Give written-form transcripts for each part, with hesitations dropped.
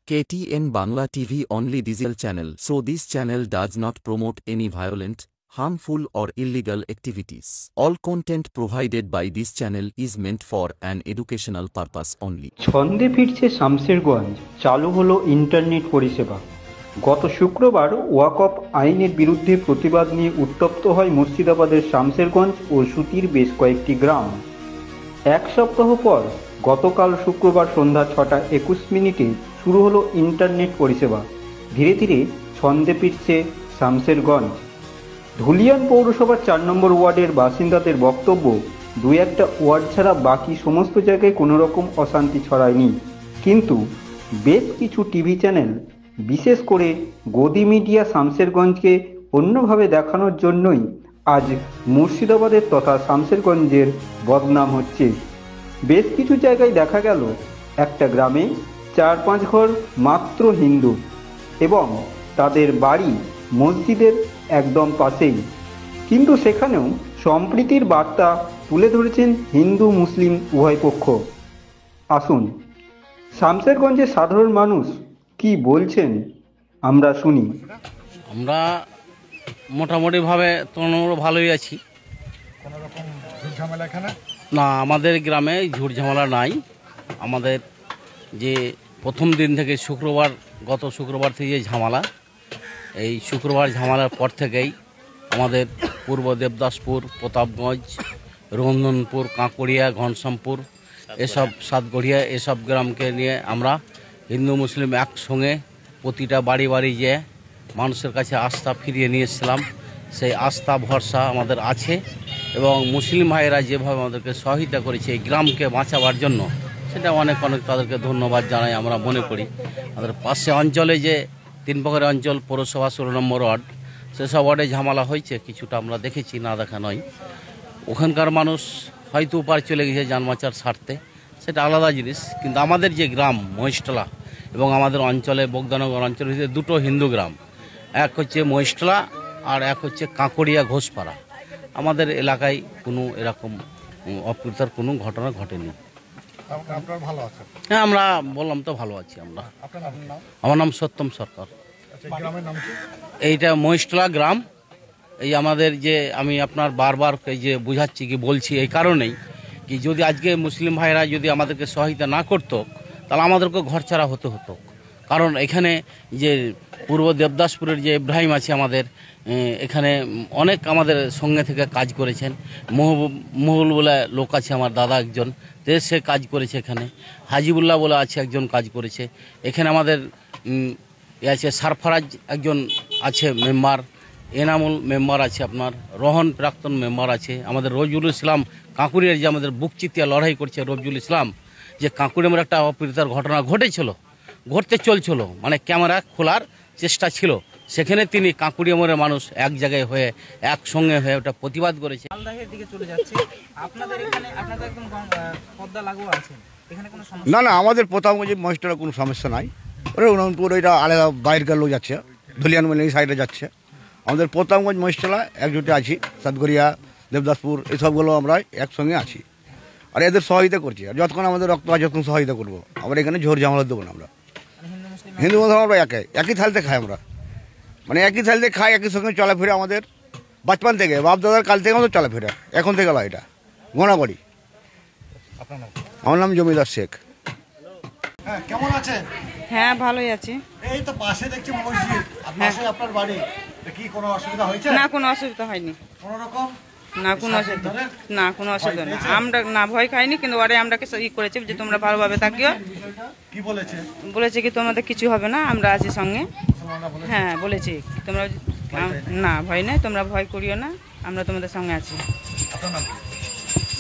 KTN Bangla TV only digital channel, so this channel does not promote any violent, harmful or illegal activities. All content provided by this channel is meant for an educational purpose only. ছন্দে ফিরছে শামসেরগঞ্জ, চালু হলো internet পরিষেবা। গত শুক্রবার ওয়াকফ আইনের বিরুদ্ধে প্রতিবাদ নিয়ে উত্তপ্ত হয় মুর্শিদাবাদের শামসেরগঞ্জ ও সুতির বেশ কয়েকটি গ্রাম। এক সপ্তাহ পর গতকাল শুক্রবার সন্ধ্যা 6:21 শুরু হলো ইন্টারনেট পরিষেবা। ধীরে ধীরে ছন্দে ফিরছে শামসেরগঞ্জ। ধুলিয়ান পৌরসভার 4 নম্বর ওয়ার্ডের বাসিন্দাদের বক্তব্য, দু একটা ওয়ার্ড ছাড়া বাকি সমস্ত জায়গায় কোনো রকম অশান্তি ছড়ায়নি, কিন্তু বেশ কিছু টিভি চ্যানেল, বিশেষ করে গদি মিডিয়া শামসেরগঞ্জকে অন্যভাবে দেখানোর জন্যই আজ মুর্শিদাবাদের তথা শামসেরগঞ্জের বদনাম হচ্ছে। বেশ কিছু জায়গায় দেখা গেল একটা গ্রামে 4-5 ঘর মাত্র হিন্দু এবং তাদের বাড়ি মসজিদের একদম পাশেই, কিন্তু সেখানেও সম্প্রীতির বার্তা তুলে ধরেছেন হিন্দু মুসলিম উভয় পক্ষ। আসুন শামসেরগঞ্জের সাধারণ মানুষ কি বলছেন আমরা শুনি। আমরা মোটামুটিভাবে তোমরা ভালোই আছি। না, আমাদের গ্রামে ঝুট ঝামেলা নাই। আমাদের যে প্রথম দিন থেকে গত শুক্রবার থেকে যে ঝামেলা, এই শুক্রবার ঝামেলার পর থেকেই আমাদের পূর্ব দেবদাসপুর, প্রতাপগঞ্জ, রঞ্জনপুর, কাঁকুড়িয়া, ঘনশ্যামপুর, এসব সাতগড়িয়া, এসব গ্রামকে নিয়ে আমরা হিন্দু মুসলিম একসঙ্গে প্রতিটা বাড়ি বাড়ি যেয়ে মানুষের কাছে আস্থা ফিরিয়ে নিয়ে এসেছিলাম। সেই আস্থা ভরসা আমাদের আছে এবং মুসলিম ভাইয়েরা যেভাবে আমাদেরকে সহায়তা করেছে এই গ্রামকে বাঁচাবার জন্য, সেটা অনেক তাদেরকে ধন্যবাদ জানাই। আমরা মনে করি আমাদের পাশে অঞ্চলে যে 3 প্রকার অঞ্চল পৌরসভা 16 নম্বর ওয়ার্ড, সেসব ওয়ার্ডে ঝামেলা হয়েছে কিছুটা, আমরা দেখেছি, না দেখা নয়। ওখানকার মানুষ হয়তো উপার চলে গেছে যানবাঁচার স্বার্থে, সেটা আলাদা জিনিস। কিন্তু আমাদের যে গ্রাম মহিষতলা এবং আমাদের অঞ্চলে বগদানগর অঞ্চলের ভিতরে দুটো হিন্দু গ্রাম, এক হচ্ছে মহিষতলা আর এক হচ্ছে কাঁকুড়িয়া ঘোষপাড়া। আমাদের এলাকায় কোনো এরকম অপ্রীতিকর কোনো ঘটনা ঘটেনি। হ্যাঁ, আমরা বললাম তো ভালো আছি আমরা। আমার নাম সত্যম সরকার। এইটা মহিষতলা গ্রাম। এই আমাদের যে আমি আপনার বারবার এই যে বুঝাচ্ছি কি বলছি এই কারণেই কি, যদি আজকে মুসলিম ভাইরা যদি আমাদেরকে সহায়তা না করতো তাহলে আমাদেরকে ঘর ছাড়া হতে হতো। কারণ এখানে যে পূর্ব দেবদাসপুরের যে ইব্রাহিম আছে আমাদের, এখানে অনেক আমাদের সঙ্গে থেকে কাজ করেছেন। মহুল বলে লোক আছে আমার দাদা একজন, সে কাজ করেছে এখানে। হাজিবুল্লাহ বলে আছে একজন কাজ করেছে এখানে। আমাদের আছে সারফারাজ একজন আছে মেম্বার, এনামুল মেম্বার আছে, আপনার রোহন প্রাক্তন মেম্বার আছে, আমাদের রফিজুল ইসলাম কাঁকুড়িয়ার যে আমাদের বুকচিতিয়া লড়াই করছে রফিজুল ইসলাম, যে কাঁকুড়িয়ার একটা অপ্রীতিকর ঘটনা ঘটতে চলছিল, মানে ক্যামেরা খোলার চেষ্টা ছিল, সেখানে তিনি কাঁকুড়িয়ামরের মানুষ এক জায়গায় হয়ে একসঙ্গে হয়ে ওটা প্রতিবাদ করেছে। না, আমাদের প্রতাপগঞ্জে মহিষতলা কোনো সমস্যা নাই। রঘুনাথপুর এটা আলাদা বাইরের লোক যাচ্ছে, ধুলিয়ান এই সাইডে যাচ্ছে। আমাদের প্রতাপগঞ্জ মহিষতলা একজোটে আছি, সাতগড়িয়া, দেবদাসপুর, এসবগুলো আমরা একসঙ্গে আছি আর এদের সহায়তা করছি। আর যতক্ষণ আমাদের রক্ত আছে যতক্ষণ সহায়তা করবো। আমরা এখানে ঝোর ঝামেলা দেবো না। আমরা হিন্দু মুসলমান আমরা একই থালিতে খাই, আমরা মানে একই থালিতে খাই, একই সঙ্গে চলাফেরা আমাদের বাচপান থেকে, বাপ দাদার কাল থেকে আমাদের চলাফেরা, এখন থেকে নয়, এটা গোনাবাড়ি। আমার নাম জমিদার শেখ। কেমন আছেন? হ্যাঁ, ভালোই আছি। এই তো পাশে দেখছি মসজিদ, পাশে আপনার বাড়ি, কি কোনো অসুবিধা হয়েছে? না, কোনো অসুবিধা হয়নি। কোনো রকম না, কোনো অসুবিধা নেই। আমরা না ভয় খাইনি, কিন্তু ওরে আমরাকে ই করেছি যে তোমরা ভালোভাবে থাকিও। কি বলেছে? বলেছে কি তোমাদের কিছু হবে না, আমরা আছি সঙ্গে। হ্যাঁ, বলেছি তোমরা না ভয় নেই, তোমরা ভয় করিও না, আমরা তোমাদের সঙ্গে আছি।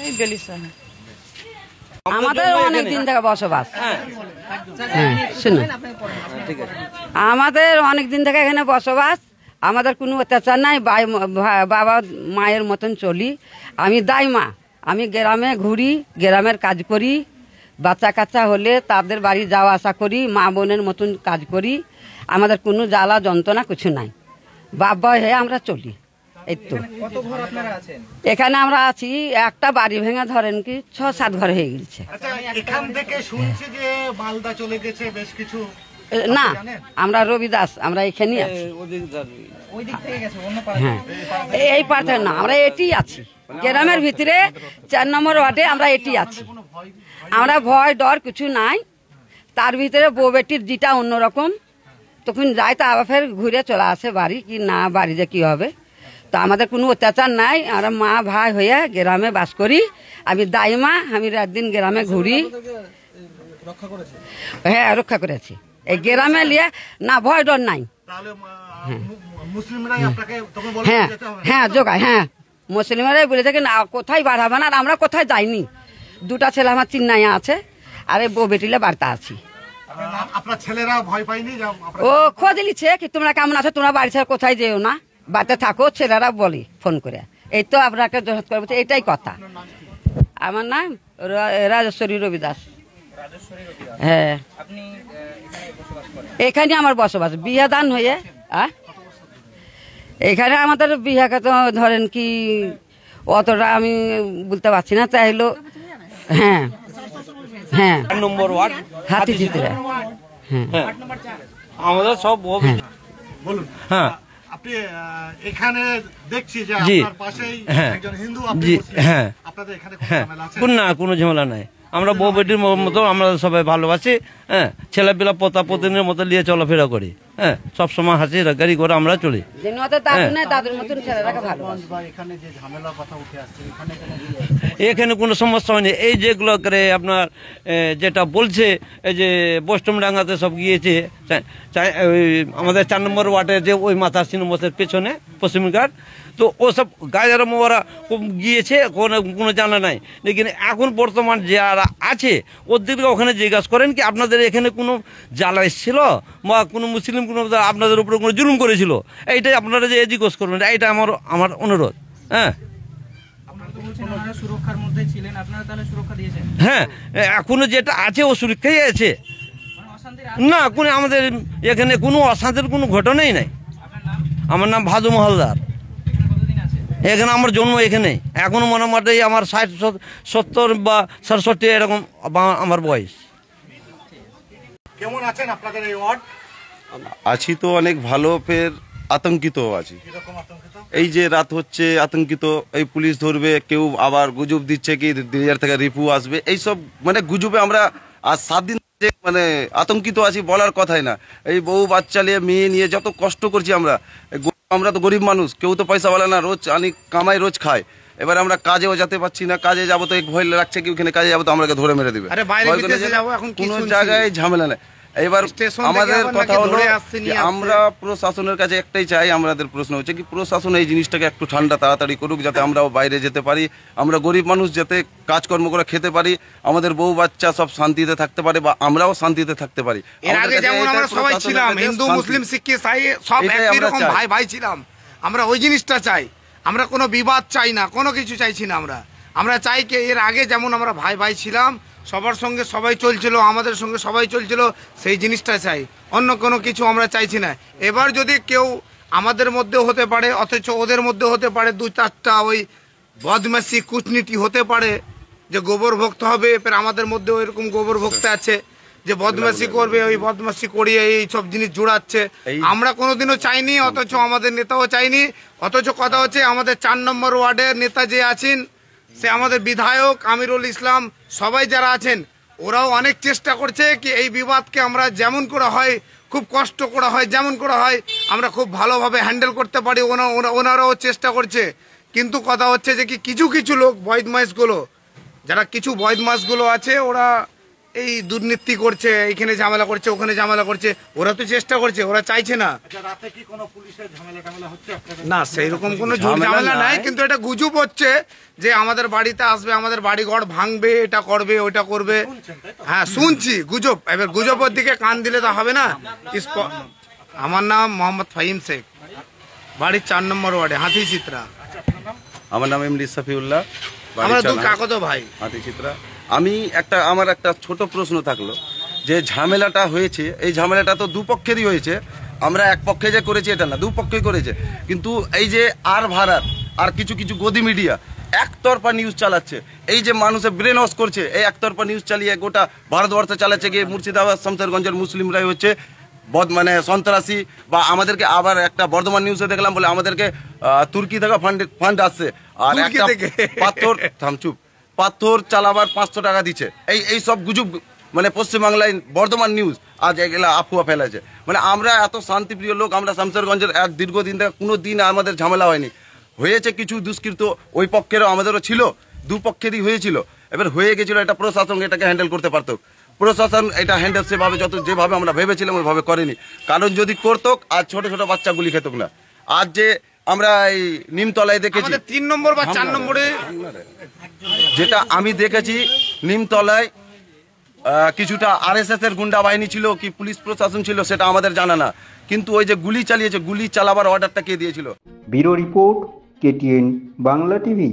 এই বেলিসা আমাদের অনেক দিন থেকে বসবাস, শুনুন, আমাদের অনেক দিন থেকে এখানে বসবাস। আমাদের কোনো অত্যাচার নাই, বাবা মায়ের মতন চলি। আমি দাইমা, আমি গ্রামে ঘুরি, গ্রামের কাজ করি, বাচ্চা কাচ্চা হলে তাদের বাড়ি যাওয়া আসা করি, মা বোনের মতন কাজ করি। আমাদের কোনো জ্বালা যন্ত্রণা কিছু নাই, বাবা হয়ে আমরা চলি। এই তো এখানে আমরা আছি, একটা বাড়ি ভেঙে ধরেন কি 6-7 ঘর হয়ে গেছে। এখান থেকে শুনছি যে মালদা চলে গেছে বেশ কিছু না, আমরা রবিদাস, আমরা এখানেই আছি। হ্যাঁ, এই পার্থে না, আমরা এটি আছি গ্রামের ভিতরে 4 নম্বর ওয়ার্ডে আমরা এটি আছি। আমরা ভয় ডর কিছু নাই। তার ভিতরে বউ বেটির যেটা অন্যরকম, তখন যায় তা আবার ফের ঘুরে চলে আসে বাড়ি, কি না বাড়িতে কি হবে। তো আমাদের কোনো অত্যাচার নাই, আমরা মা ভাই হয়ে গ্রামে বাস করি। আমি দাইমা, আমি রাত দিন গ্রামে ঘুরি। হ্যাঁ, রক্ষা করেছি এই গ্রামে লিয়ে, না ভয় ডর নাই। হ্যাঁ হ্যাঁ যোগায়, হ্যাঁ মুসলিমরাই বলে থাকে না কোথায় বাড়াবে না, আর আমরা কোথায় যাইনি। 2টা ছেলে আমার চিন্নাইয়া আছে, আর এই বউ বেটিলে বাড়িতে আছি। আপনার ছেলেরা ভয় পায়নি? ও খোঁজ লিছে কি তোমরা কেমন আছো, তোমরা বাড়ি ছেড়ে কোথায় যেও না, বাড়িতে থাকো। ছেলেরা বলি ফোন করে, এই তো আপনাকে জোরত করবো, এটাই কথা। আমার নাম রাজেশ্বরী রবিদাস। হ্যাঁ, এখানে আমার বসবাস। বিয়ে দান হয়ে এখানে আমাদের বিয়াকে তো ধরেন কি অতটা আমি বলতে পারছি না, তাই হলো। হ্যাঁ হ্যাঁ, 4 নম্বর ওয়ার্ড হাতিচিত্রা। হ্যাঁ, আমাদের সব বলুন। হ্যাঁ, আপনি এখানে দেখছি যে জি, আপনার পাশেই হ্যাঁ, একজন হিন্দু, আপনি জি, মুসলিম। হ্যাঁ, আপনাদের এখানে হ্যাঁ, কোনো ঝামেলা আছে? কোনো ঝামেলা নাই। আমরা বউ বেটির মতো আমরা সবাই ভালোবাসি। হ্যাঁ, ছেলেপিলা পোতা পতিনের মতো নিয়ে চলাফেরা করি। হ্যাঁ, সবসময় হাসি গাড়ি করে আমরা চলি। দাদুর মতন ছেলেরাকে ভালোবাসি। এখানে যে ঝামেলার কথা উঠে আসছে, এখানে কোনো সমস্যা হয়নি। এই যেগুলো করে আপনার যেটা বলছে, এই যে বৈষ্ণবডাঙ্গাতে সব গিয়েছে, আমাদের 4 নম্বর ওয়ার্ডে যে ওই মাথা সিনেমাসের পেছনে পশ্চিমঘাট, তো ওসব গায়েরা ওরা গিয়েছে, কোনো জানা নাই। লেকিন এখন বর্তমান যারা আছে ওদেরকে ওখানে জিজ্ঞাসা করেন কি আপনাদের এখানে কোনো জ্বালা এসেছিল বা কোনো মুসলিম কোনো আপনাদের উপরে কোনো জুলুম করেছিল, এইটাই আপনারা যে জিজ্ঞেস করবেন, এইটা আমার অনুরোধ। হ্যাঁ, সুরক্ষার মধ্যে ছিলেন আপনারা, তাহলে সুরক্ষা দিয়েছেন? হ্যাঁ, এখনো যেটা আছে ও সুরক্ষাই আছে। না, কোনো আমাদের এখানে কোনো অশান্তির কোনো ঘটনাই নাই। আমার নাম ভাদু মহলদার। এখানে আমার জন্ম এখানে। এখনো মোটামুটি আমার 60, 70 বা 67 এরকম আমার বয়স। কেমন আছেন আপনাদের এই ওয়ার্ড? আছি তো অনেক ভালো, ফের আতঙ্কিত আছি। এই যে রাত হচ্ছে আতঙ্কিত, এই পুলিশ ধরবে, কেউ আবার গুজব দিচ্ছে কি 2000 থেকে রিপু আসবে, এইসব মানে গুজবে আমরা আজ 7 দিন মানে আতঙ্কিত আছি, বলার কথাই না। এই বউ বাচ্চা নিয়ে মেয়ে নিয়ে যত কষ্ট করছি আমরা তো গরিব মানুষ, কেউ তো পয়সাওয়ালা না, রোজ আনি কামাই রোজ খায়। এবার আমরা কাজেও যেতে পারছি না, কাজে যাবো তো ভয় লাগছে কি ওখানে কাজে যাবো তো আমাকে ধরে মেরে দিবে, কোনো জায়গায় ঝামেলা নেই। এবার আমাদের কথা হলো আমরা প্রশাসনের কাছে একটাই চাই, আমাদের প্রশ্ন হচ্ছে কি প্রশাসন এই জিনিসটাকে একটু ঠান্ডা তাড়াতাড়ি করুক, যাতে আমরাও বাইরে যেতে পারি, আমরা গরিব মানুষ যাতে কাজকর্ম করে খেতে পারি, আমাদের বউ বাচ্চা সব শান্তিতে থাকতে পারে বা আমরাও শান্তিতে থাকতে পারি। এর আগে যেমন আমরা সবাই ছিলাম, হিন্দু মুসলিম শিখ ইসাই সব একই রকম ভাই ভাই ছিলাম, আমরা ওই জিনিসটা চাই। আমরা কোনো বিবাদ চাই না, কোনো কিছু চাইছি না। আমরা চাই কি এর আগে যেমন আমরা ভাই ভাই ছিলাম, সবার সঙ্গে সবাই চলছিল, আমাদের সঙ্গে সবাই চলছিল, সেই জিনিসটা চাই, অন্য কোনো কিছু আমরা চাইছি না। এবার যদি কেউ আমাদের মধ্যে হতে পারে, অথচ ওদের মধ্যে হতে পারে 2-4টা ওই বদমাশি কূটনীতি হতে পারে, যে গোবর ভক্ত হবে, ফের আমাদের মধ্যে ওইরকম গোবর ভক্ত আছে যে বদমাশি করবে, ওই বদমাশি করিয়ে এই সব জিনিস জোড়াচ্ছে। আমরা কোনোদিনও চাইনি, অথচ আমাদের নেতাও চাইনি। অথচ কথা হচ্ছে আমাদের 4 নম্বর ওয়ার্ডের নেতা যে আছেন, সে আমাদের বিধায়ক আমিরুল ইসলাম, সবাই যারা আছেন ওরাও অনেক চেষ্টা করছে কি এই বিবাদকে আমরা যেমন করে হয়, খুব কষ্ট করা হয়, যেমন করে হয় আমরা খুব ভালোভাবে হ্যান্ডেল করতে পারি, ওনারাও চেষ্টা করছে। কিন্তু কথা হচ্ছে যে কি কিছু কিছু লোক বদমাইশগুলো, যারা কিছু বদমাইশগুলো আছে, ওরা এই দুর্নীতি করছে, এইখানে ঝামেলা করছে, ওখানে ঝামেলা করছে, ওরা তো চেষ্টা করছে, ওরা চাইছে না। না, সেইরকম কোনো ঝামেলা নাই, কিন্তু এটা গুজব হচ্ছে যে আমাদের বাড়িতে আসবে, আমাদের বাড়িঘর ভাঙবে, এটা করবে, ওইটা করবে। হ্যাঁ, শুনছি গুজব। এবার গুজবের দিকে কান দিলে তো হবে না। আমার নাম মোহাম্মদ ফাহিম শেখ, বাড়ির 4 নম্বর ওয়ার্ডে হাতিচিত্রা। আমার নাম এমডি সাফিউল্লাহ, আমরা 2 কাকাতো ভাই, হাতিচিত্রা। আমার একটা ছোট প্রশ্ন থাকলো, যে ঝামেলাটা হয়েছে, এই ঝামেলাটা তো দুপক্ষেরই হয়েছে, আমরা এক পক্ষে যে করেছি এটা না, দুপক্ষেই করেছে। কিন্তু এই যে আর ভাড়ার আর কিছু কিছু গদি মিডিয়া একতরফা নিউজ চালাচ্ছে। এই যে মানুষের ব্রেন ওয়াশ করছে, এই একতরফা নিউজ চালিয়ে গোটা ভারতবর্ষে চালাচ্ছে গিয়ে মুর্শিদাবাদ শামসেরগঞ্জের মুসলিমরাই হচ্ছে মানে সন্ত্রাসী। বা আমাদেরকে আবার একটা বর্ধমান নিউজে দেখলাম বলে আমাদেরকে তুর্কি থেকে ফান্ড আসছে, আর একটা পাথর চালাবার 500 টাকা দিচ্ছে। এই সব গুজব মানে পশ্চিমবাংলায় বর্ধমান নিউজ আজ এগুলা আফুয়া ফেলেছে। মানে আমরা এত শান্তিপ্রিয় লোক, আমরা শামসেরগঞ্জের এক দীর্ঘদিন থেকে কোনো দিন আমাদের ঝামেলা হয়নি। হয়েছে কিছু দুষ্কৃত, ওই পক্ষেরও আমাদেরও ছিল, দুপক্ষেরই হয়েছিল। এবার হয়ে গেছিল, এটা প্রশাসন এটাকে হ্যান্ডেল করতে পারতো। প্রশাসন এটা হ্যান্ডেল সেভাবে যেভাবে আমরা ভেবেছিলাম ওইভাবে করেনি। কারণ যদি করতো আজ ছোট ছোট বাচ্চা গুলি খেত না। আজ যে আমরা এই নিমতলায় দেখেছি 3 নম্বর বা 4 নম্বরে, যেটা আমি দেখেছি নিমতলায় কিছুটা RSS এর গুন্ডা বাহিনী ছিল কি পুলিশ প্রশাসন ছিল সেটা আমাদের জানা না, কিন্তু ওই যে গুলি চালিয়েছে, গুলি চালাবার অর্ডারটা কে দিয়েছিল? Bureau report, KTN Bangla TV.